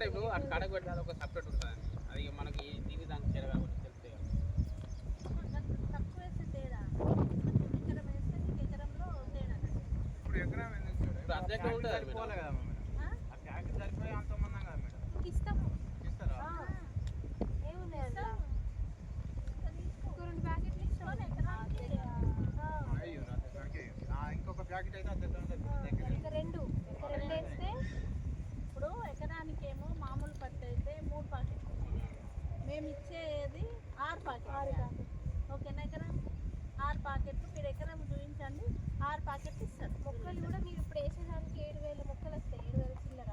ఎందుకంటే ఇప్పుడు అటు కడకు పెడితే అది ఒక సపరేట్ ఉంటుంది, అది మనకి దీనికి దానికి తేడా కాబట్టి తెలుస్తాయి. తక్కువ వేస్తే తేడా, ఎకరం వేస్తే నీకు ఎకరంలో తేడా. ఇప్పుడు ఎకరం ఇప్పుడు అర్ధ ఎకరం ఉంటుంది కదా కదా మేడం, ఆ ప్యాకెట్ సరిపోయి అంత మందం కదా మేడం. ఇస్తాము, ఇస్తారా? ఏముంది అట్లా రెండు ప్యాకెట్లు ఇస్తాం ఎకరానికి. అయ్యో నా దగ్గరికి ఇంకొక ప్యాకెట్ అయితే అంత ఇంకా రెండు వేస్తే ఇప్పుడు ఎకరానికి ఏమో మామూలు పత్తి అయితే 3 ప్యాకెట్లు, మేము ఇచ్చేది 6 ప్యాకెట్లు. ఓకేనా, ఎకరం 6 ప్యాకెట్లు. మీరు ఎకరం చూపించండి, 6 ప్యాకెట్లు ఇస్తారు. మొక్కలు కూడా మీరు ఇప్పుడు వేసేదానికి 7,000 మొక్కలు వస్తాయి, 7,000 చిల్లర.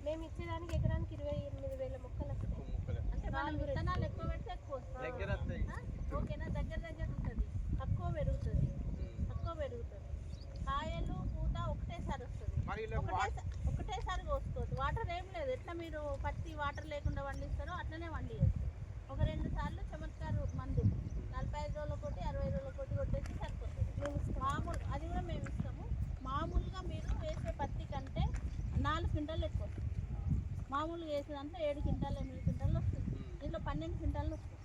మేము ఇచ్చేదానికి ఎకరానికి 28,000 మొక్కలు వస్తాయి. అంటే 4 విత్తనాలు ఎక్కువ పెడితే ఎక్కువ వస్తాయి. ఓకేనా, దగ్గర దగ్గర ఉంటుంది, తక్కువ పెరుగుతుంది. కాయలు పూత ఒకటేసారి వస్తుంది, ఒకటేసారి కోసుకోవచ్చు. వాటర్ ఏం లేదు, ఎట్లా మీరు పత్తి వాటర్ లేకుండా వండిస్తారో అట్లనే వండియచ్చు. ఒక 2 సార్లు చమత్కారు మందు 45 రోజులకోటి 60 రోజులకోటి కొట్టేసి సరిపోతుంది. మామూలు అది కూడా మేము ఇస్తాము. మామూలుగా మీరు వేసే పత్తి కంటే 4 క్వింటాలు ఎక్కువ వస్తుంది. మామూలుగా వేసేదాంట్లో 7 క్వింటాలు 8 క్వింటాలు వస్తుంది, దీంట్లో 12 క్వింటాలు వస్తుంది.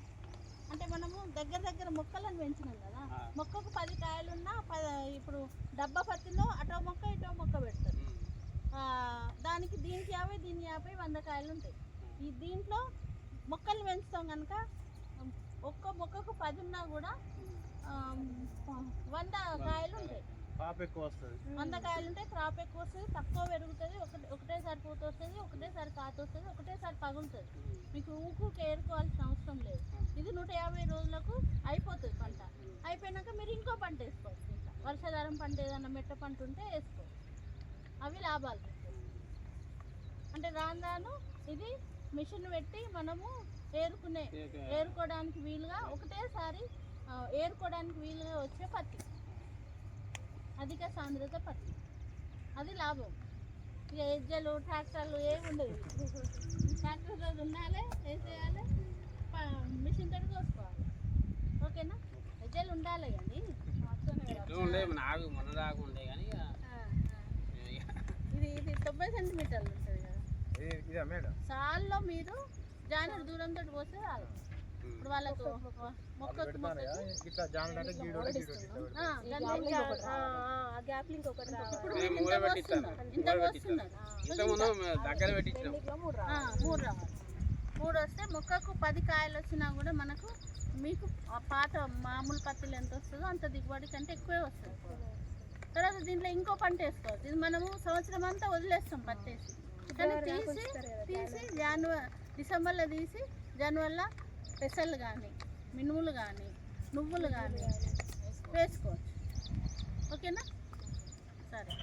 అంటే మనము దగ్గర మొక్కలను పెంచినాం కదా, మొక్కకు 10 కాయలున్నా ఇప్పుడు డబ్బా పత్తిలో అటో మొక్క ఇటో మొక్క పెడతారు. దానికి దీనికి 50 దీనికి 50 100 కాయలు ఉంటాయి. ఈ దీంట్లో మొక్కలు పెంచుతాం కనుక ఒక్క మొక్కకు 10 ఉన్నా కూడా 100 కాయలు ఉంటాయి, క్రాప్ ఎక్కువ వస్తుంది. 100 కాయలు ఉంటాయి, క్రాప్ ఎక్కువ వస్తుంది, తక్కువ పెరుగుతుంది. ఒకటేసారి పూత వస్తుంది, ఒకటేసారి కాత వస్తుంది, ఒకటేసారి పగులుతుంది. మీకు ఊకుకి ఏరుకోవాల్సిన అవసరం లేదు. ఇది 150 రోజులకు అయిపోతుంది పంట. అయిపోయినాక మీరు ఇంకో పంట వేసుకోవచ్చు. ఇంకా వర్షాధారం పంట ఏదైనా మెట్ట పంట ఉంటే వేసుకోవచ్చు. అవి లాభాలు. అంటే రాను ఇది మిషన్ పెట్టి మనము ఏరుకోవడానికి వీలుగా ఒకటేసారి ఏరుకోవడానికి వీలుగా వచ్చే పత్తి, అధిక సాంద్రత పత్తి, అది లాభం. ఇక ఎజ్జలు ట్రాక్టర్లు ఏమి ఉండదు, ట్రాక్టర్లో ఉండాలి, వేసేయాలి, మిషన్ తోటి కోసుకోవాలి. ఓకేనా, ఎజ్జలు ఉండాలి కానీ మొన్న దాకా ఉండే కానీ ఇది 90 సెంటీమీటర్లు ఉంటుంది కదా. సాల్లో మీరు జానర్ దూరంతో పోస్తే చాలు. ఇప్పుడు వాళ్ళకు మొక్కకు ఇప్పుడు ఇంత మూడు రావాలి. 3 వస్తే మొక్కకు 10 కాయలు వచ్చినా కూడా మనకు మీకు పాత మామూలు పత్తిలు ఎంత వస్తుందో అంత దిగుబడి కంటే ఎక్కువే వస్తుంది. తర్వాత దీంట్లో ఇంకో పంట వేసుకోవచ్చు. ఇది మనము సంవత్సరం అంతా వదిలేస్తాం పత్తేసి, కానీ తీసి డిసెంబర్లో తీసి జనవరిలో పెసలు కానీ మినుములు కానీ నువ్వులు కానీ వేసుకోవచ్చు. ఓకేనా, సరే.